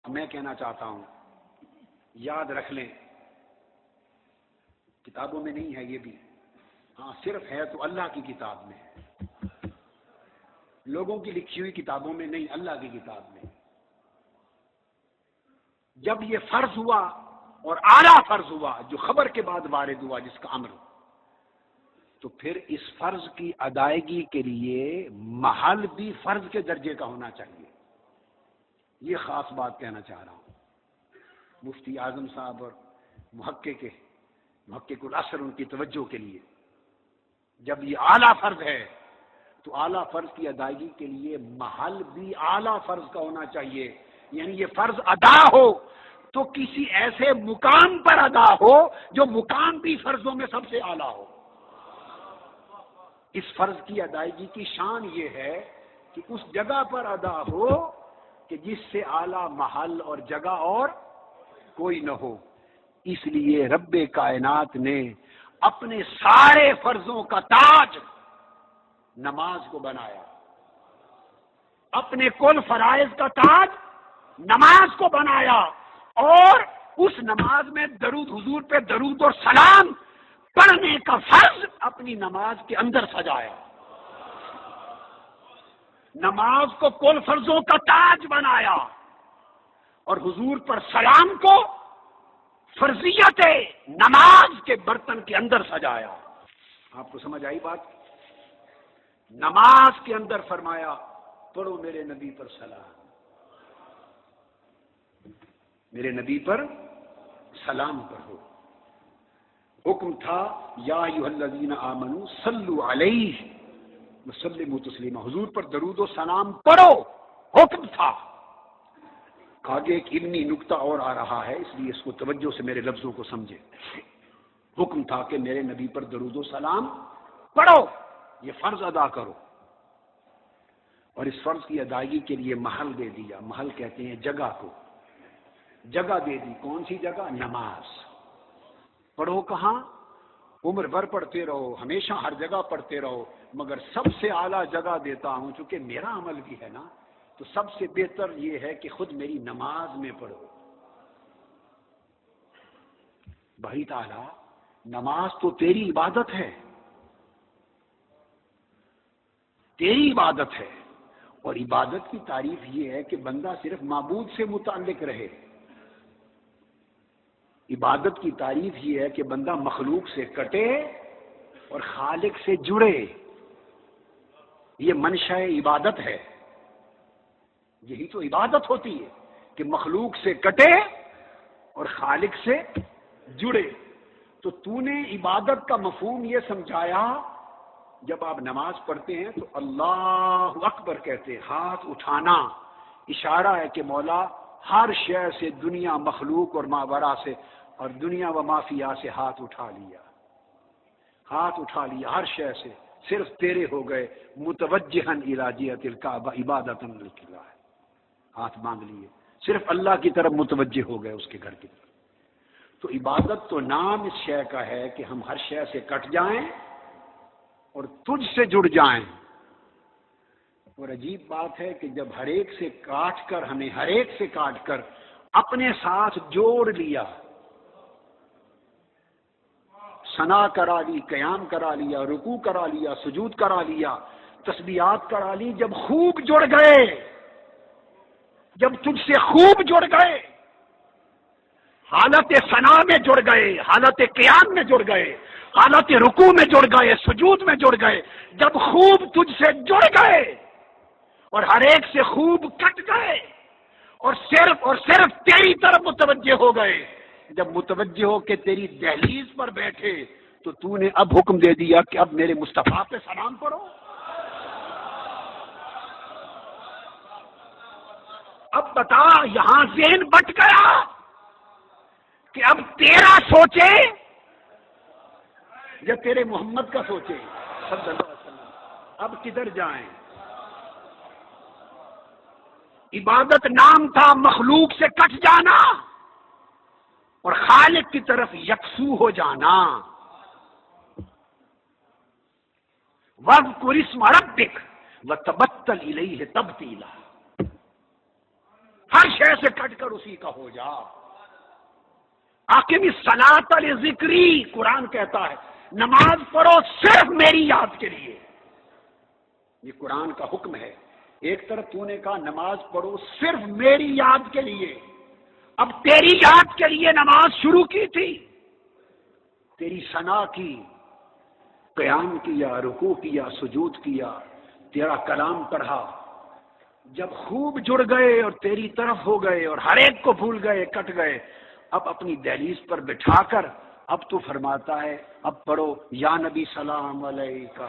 میں کہنا چاہتا ہوں، یاد رکھ لیں، کتابوں میں نہیں ہے یہ بھی، ہاں صرف ہے تو اللہ کی کتاب میں ہے، لوگوں کی لکھی ہوئی کتابوں میں نہیں، اللہ کی کتاب میں۔ جب یہ فرض ہوا اور اعلیٰ فرض ہوا جو خبر کے بعد وارد ہوا جس کا امر، تو پھر اس فرض کی ادائیگی کے لیے محل بھی فرض کے درجے کا ہونا چاہیے۔ یہ خاص بات کہنا چاہ رہا ہوں۔ مفتی اعظم صاحب اور محقق العصر ان کی توجہ کے لیے، جب یہ اعلیٰ فرض ہے تو اعلیٰ فرض کی ادائیگی کے لیے محل بھی اعلیٰ فرض کا ہونا چاہیے، یعنی یہ فرض ادا ہو تو کسی ایسے مقام پر ادا ہو جو مقام بھی فرضوں میں سب سے اعلیٰ ہو۔ اس فرض کی ادائیگی کی شان یہ ہے کہ اس جگہ پر ادا ہو کہ جس سے اعلیٰ محل اور جگہ اور کوئی نہ ہو۔ اس لیے رب کائنات نے اپنے سارے فرضوں کا تاج نماز کو بنایا، اپنے کل فرائض کا تاج نماز کو بنایا، اور اس نماز میں درود حضور پہ درود اور سلام پڑھنے کا فرض اپنی نماز کے اندر سجایا۔ نماز کو کل فرضوں کا تاج بنایا اور حضور پر سلام کو فرضیت نماز کے برتن کے اندر سجایا۔ آپ کو سمجھ آئی بات؟ نماز کے اندر فرمایا پڑھو میرے نبی پر سلام، میرے نبی پر سلام پڑھو۔ حکم تھا یا ایھا الذین آمنوا صلوا علیہ وسلموا تسلیما، حضور پر درود و سلام پڑھو، حکم تھا۔ آگے ایک علمی نکتہ اور آ رہا ہے، اس لیے اس کو توجہ سے میرے لفظوں کو سمجھے۔ حکم تھا کہ میرے نبی پر درود و سلام پڑھو، یہ فرض ادا کرو، اور اس فرض کی ادائیگی کے لیے محل دے دیا۔ محل کہتے ہیں جگہ کو، جگہ دے دی۔ کون سی جگہ؟ نماز۔ پڑھو کہاں؟ عمر بھر پڑھتے رہو، ہمیشہ ہر جگہ پڑھتے رہو، مگر سب سے اعلیٰ جگہ دیتا ہوں، چونکہ میرا عمل بھی ہے نا، تو سب سے بہتر یہ ہے کہ خود میری نماز میں پڑھو۔ بھائی تعالیٰ، نماز تو تیری عبادت ہے، تیری عبادت ہے، اور عبادت کی تعریف یہ ہے کہ بندہ صرف معبود سے متعلق رہے۔ عبادت کی تعریف یہ ہے کہ بندہ مخلوق سے کٹے اور خالق سے جڑے، یہ منشا عبادت ہے۔ یہی تو عبادت ہوتی ہے کہ مخلوق سے کٹے اور خالق سے جڑے۔ تو نے عبادت کا مفہوم یہ سمجھایا، جب آپ نماز پڑھتے ہیں تو اللہ اکبر کہتے، ہاتھ اٹھانا اشارہ ہے کہ مولا ہر شے سے، دنیا مخلوق اور ماورا سے اور دنیا و مافیا سے ہاتھ اٹھا لیا، ہاتھ اٹھا لیا ہر شے سے، صرف تیرے ہو گئے، متوجہن الی جہۃ الکعبہ عبادۃ للہ، ہاتھ باندھ لیے، صرف اللہ کی طرف متوجہ ہو گئے، اس کے گھر کی طرف۔ تو عبادت تو نام اس شے کا ہے کہ ہم ہر شے سے کٹ جائیں اور تجھ سے جڑ جائیں۔ اور عجیب بات ہے کہ جب ہر ایک سے کاٹ کر، ہمیں ہر ایک سے کاٹ کر اپنے ساتھ جوڑ لیا، ثنا کرا لی، قیام کرا لیا، رکوع کرا لیا، سجود کرا لیا، تسبیحات کرا لی، جب خوب جڑ گئے، جب تجھ سے خوب جڑ گئے، حالت ثنا میں جڑ گئے، حالت قیام میں جڑ گئے، حالت رکوع میں جڑ گئے، سجود میں جڑ گئے، جب خوب تجھ سے جڑ گئے اور ہر ایک سے خوب کٹ گئے اور صرف تیری طرف متوجہ ہو گئے، جب متوجہ ہو کے تیری دہلیز پر بیٹھے، تو نے اب حکم دے دیا کہ اب میرے مصطفیٰ پہ سلام پڑھو۔ اب بتا، یہاں ذہن بٹ گیا کہ اب تیرا سوچے یا تیرے محمد کا سوچے صلی اللہ علیہ وسلم، اب کدھر جائیں؟ عبادت نام تھا مخلوق سے کٹ جانا اور خالق کی طرف یکسو ہو جانا۔ وَاذْكُرِ اسْمَ رَبِّكَ وَتَبَتَّلْ إِلَيْهِ تَبْتِيلًا، ہر شے سے کٹ کر اسی کا ہو جا۔ اقیم الصلاۃ لذکری، قرآن کہتا ہے نماز پڑھو صرف میری یاد کے لیے، یہ قرآن کا حکم ہے۔ ایک طرف تو نے کہا نماز پڑھو صرف میری یاد کے لیے، اب تیری یاد کے لیے نماز شروع کی تھی، تیری ثنا کی، قیام کیا، رکوع کیا، سجود کیا، تیرا کلام پڑھا، جب خوب جڑ گئے اور تیری طرف ہو گئے اور ہر ایک کو بھول گئے، کٹ گئے، اب اپنی دہلیز پر بٹھا کر اب تو فرماتا ہے اب پڑھو یا نبی سلام علیکہ،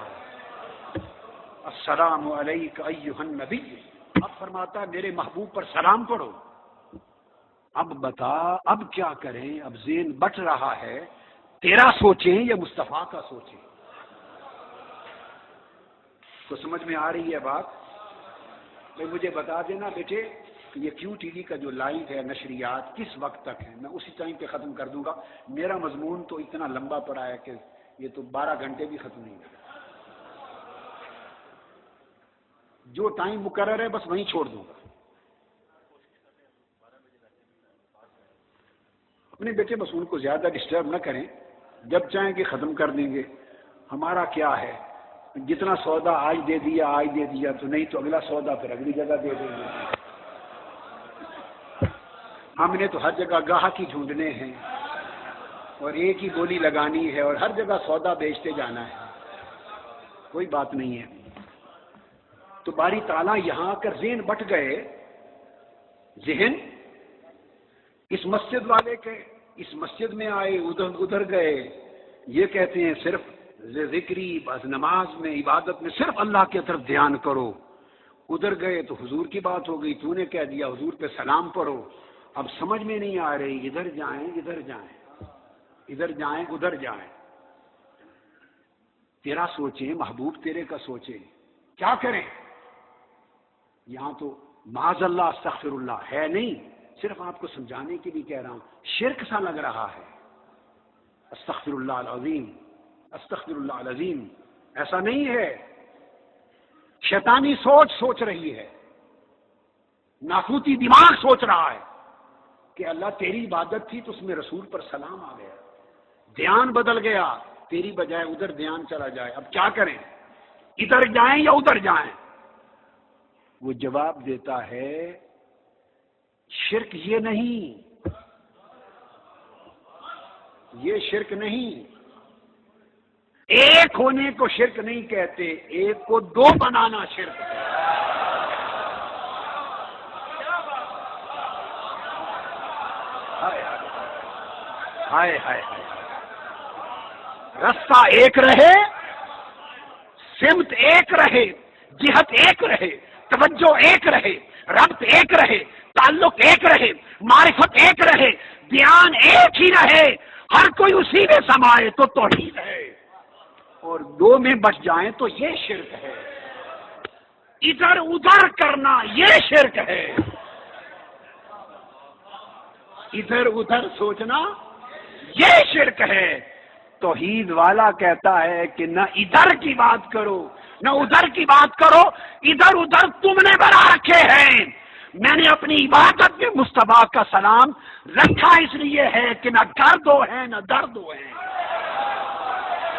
السلام علیکہ ایھا النبی، اب فرماتا ہے میرے محبوب پر سلام پڑھو۔ اب بتا اب کیا کریں؟ اب ذہن بٹ رہا ہے، تیرا سوچیں یا مصطفیٰ کا سوچیں؟ تو سمجھ میں آ رہی ہے بات؟ بھائی مجھے بتا دینا بیٹے کہ یہ کیو ٹی وی کا جو لائیو ہے نشریات کس وقت تک ہے، میں اسی ٹائم پہ ختم کر دوں گا۔ میرا مضمون تو اتنا لمبا پڑا ہے کہ یہ تو 12 گھنٹے بھی ختم نہیں ہوگا، جو ٹائم مقرر ہے بس وہیں چھوڑ دوں گا۔ اپنے بیٹے بس ان کو زیادہ ڈسٹرب نہ کریں، جب چاہیں کہ ختم کر دیں گے، ہمارا کیا ہے، جتنا سودا آج دے دیا آج دے دیا، تو نہیں تو اگلا سودا پھر اگلی جگہ دے دیں گے۔ ہم نے تو ہر جگہ گاہک ہی ڈھونڈنے ہیں اور ایک ہی بولی لگانی ہے اور ہر جگہ سودا بیچتے جانا ہے، کوئی بات نہیں ہے۔ تو باری تعالیٰ یہاں آ کر ذہن بٹ گئے، ذہن اس مسجد والے کے اس مسجد میں آئے، ادھر گئے، یہ کہتے ہیں صرف ذکری، بس نماز میں عبادت میں صرف اللہ کی طرف دھیان کرو، ادھر گئے تو حضور کی بات ہو گئی، تو نے کہہ دیا حضور پہ سلام پڑھو، اب سمجھ میں نہیں آ رہی، ادھر جائیں ادھر جائیں، ادھر جائیں ادھر جائیں، تیرا سوچیں محبوب تیرے کا سوچیں، کیا کریں؟ یہاں تو معاذ اللہ استغفر اللہ ہے نہیں، صرف آپ کو سمجھانے کے لیے کہہ رہا ہوں، شرک سا لگ رہا ہے، استغفر اللہ العظیم استغفر اللہ العظیم، ایسا نہیں ہے، شیطانی سوچ رہی ہے، ناقوتی دماغ سوچ رہا ہے کہ اللہ تیری عبادت تھی تو اس میں رسول پر سلام آ گیا، دھیان بدل گیا، تیری بجائے ادھر دھیان چلا جائے، اب کیا کریں؟ ادھر جائیں یا ادھر جائیں؟ وہ جواب دیتا ہے شرک یہ نہیں، یہ شرک نہیں، ایک ہونے کو شرک نہیں کہتے، ایک کو دو بنانا شرک ہے۔ ہائے ہائے ہائے، رستہ ایک رہے، سمت ایک رہے، جہت ایک رہے، توجہ ایک رہے، ربط ایک رہے، تعلق ایک رہے، معرفت ایک رہے، دھیان ایک ہی رہے، ہر کوئی اسی میں سمائے تو توحید ہے، اور دو میں بچ جائیں تو یہ شرک ہے، ادھر ادھر کرنا یہ شرک ہے، ادھر ادھر سوچنا یہ شرک ہے۔ توحید والا کہتا ہے کہ نہ ادھر کی بات کرو نہ ادھر کی بات کرو، ادھر ادھر تم نے بنا رکھے ہیں، میں نے اپنی عبادت میں مصطفیٰ کا سلام رکھا اس لیے ہے کہ نہ گھر دو ہے نہ در دو ہے۔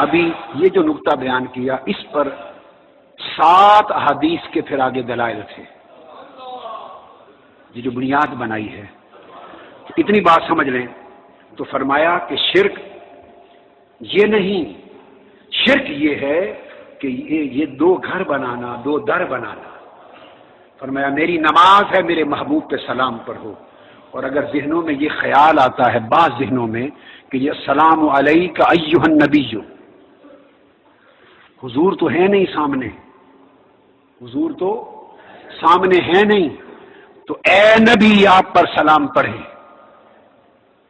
ابھی یہ جو نقطہ بیان کیا اس پر 7 احادیث کے پھر آگے دلائل تھے، یہ جو بنیاد بنائی ہے، اتنی بات سمجھ لیں تو فرمایا کہ شرک یہ نہیں، شرک یہ ہے کہ یہ 2 گھر بنانا، 2 در بنانا۔ فرمایا میری نماز ہے، میرے محبوب پہ سلام پڑھو، اور اگر ذہنوں میں یہ خیال آتا ہے، بعض ذہنوں میں، کہ یہ السلام علیکہ ایھا النبی، حضور تو ہے نہیں سامنے، حضور تو سامنے ہے نہیں، تو اے نبی آپ پر سلام پڑھیں۔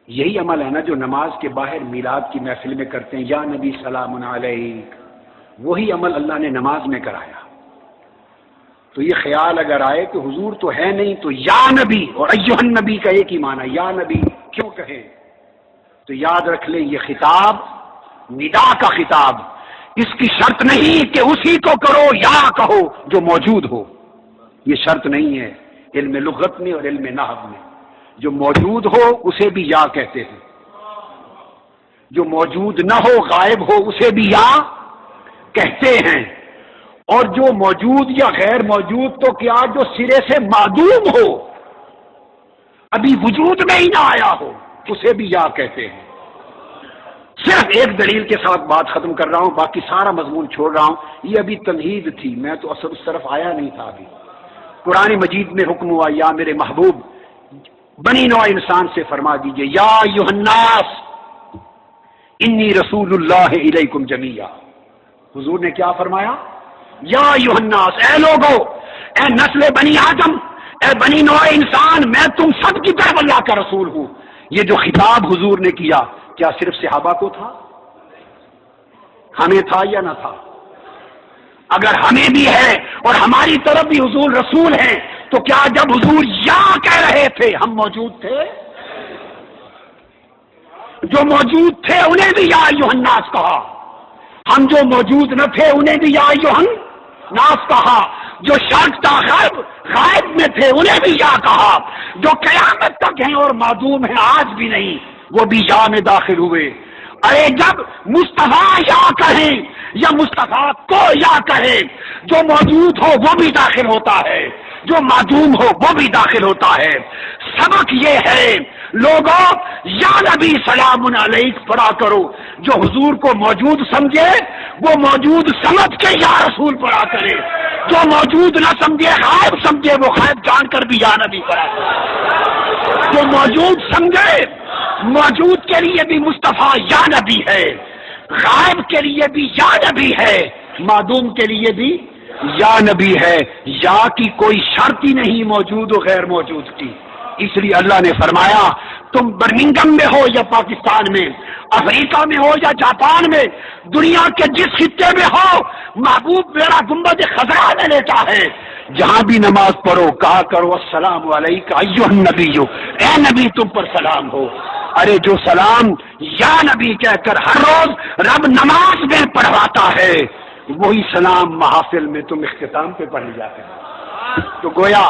یہی عمل ہے نا جو نماز کے باہر میلاد کی محفل میں کرتے ہیں، یا نبی سلام علیک، وہی عمل اللہ نے نماز میں کرایا۔ تو یہ خیال اگر آئے کہ حضور تو ہے نہیں تو یا نبی، اور ایھا النبی کا ایک ہی معنی، یا نبی کیوں کہیں، تو یاد رکھ لیں یہ خطاب ندا کا خطاب، اس کی شرط نہیں کہ اسی کو کرو یا کہو جو موجود ہو، یہ شرط نہیں ہے، علم لغت میں اور علم نحو میں۔ جو موجود ہو اسے بھی یا کہتے ہیں، جو موجود نہ ہو غائب ہو اسے بھی یا کہتے ہیں، اور جو موجود یا غیر موجود تو کیا جو سرے سے معدوم ہو، ابھی وجود میں ہی نہ آیا ہو، اسے بھی یا کہتے ہیں۔ صرف ایک دلیل کے ساتھ بات ختم کر رہا ہوں، باقی سارا مضمون چھوڑ رہا ہوں۔ یہ ابھی تمہید تھی، میں تو اصل اس طرف آیا نہیں تھا۔ ابھی قرآن مجید میں حکم ہوا، یا میرے محبوب بنی نوع انسان سے فرما دیجئے، یا ایھا الناس انی رسول اللہ الیکم جمیعا۔ حضور نے کیا فرمایا؟ یا ایھا الناس، اے لوگو، اے نسل بنی آدم، اے بنی نوع انسان، میں تم سب کی طرف اللہ کا رسول ہوں۔ یہ جو خطاب حضور نے کیا، کیا صرف صحابہ کو تھا؟ ہمیں تھا یا نہ تھا؟ اگر ہمیں بھی ہے اور ہماری طرف بھی حضور رسول ہیں، تو کیا جب حضور یا کہہ رہے تھے ہم موجود تھے؟ جو موجود تھے انہیں بھی یا ایھا الناس کہا، ہم جو موجود نہ تھے انہیں بھی یا ایھا الناس کہا، جو شرق تا غائب میں تھے انہیں بھی یا کہا، جو قیامت تک ہیں اور معدوم ہیں آج بھی نہیں، وہ بھی یا میں داخل ہوئے۔ ارے جب مصطفیٰ یا کہیں یا مصطفیٰ کو یا کہے، جو موجود ہو وہ بھی داخل ہوتا ہے، جو معدوم ہو وہ بھی داخل ہوتا ہے۔ سبق یہ ہے لوگوں، یا نبی سلام علیک پڑھا کرو۔ جو حضور کو موجود سمجھے وہ موجود سمجھ کے یا رسول پڑھا کرے، جو موجود نہ سمجھے غائب سمجھے وہ غائب جان کر بھی یا نبی پڑھا کرے۔ جو موجود سمجھے موجود کے لیے بھی مصطفیٰ یا نبی ہے، غائب کے لیے بھی یا نبی ہے، معدوم کے لیے بھی یا نبی ہے۔ یا کی کوئی شرط ہی نہیں موجود و غیر موجود کی۔ اس لیے اللہ نے فرمایا تم برمنگم میں ہو یا پاکستان میں، افریقہ میں ہو یا جاپان میں، دنیا کے جس خطے میں ہو، محبوب میرا گنبد خضرا میں لیتا ہے، جہاں بھی نماز پڑھو کہا کرو السلام علیک ایھا النبی، اے نبی تم پر سلام ہو۔ ارے جو سلام یا نبی کہہ کر ہر روز رب نماز میں پڑھواتا ہے، وہی سلام محافل میں تم اختتام پہ پڑھ جاتے ہیں۔ تو گویا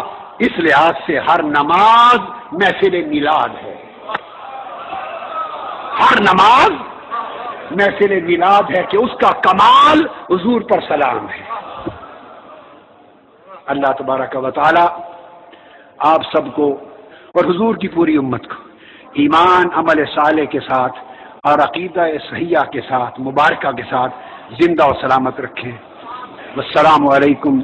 اس لحاظ سے ہر نماز محفل میلاد ہے، ہر نماز محفل میلاد ہے کہ اس کا کمال حضور پر سلام ہے۔ اللہ تبارک و تعالی آپ سب کو اور حضور کی پوری امت کو ایمان عمل صالح کے ساتھ اور عقیدہ صحیحہ کے ساتھ مبارکہ کے ساتھ زندہ و سلامت رکھیں۔ والسلام علیکم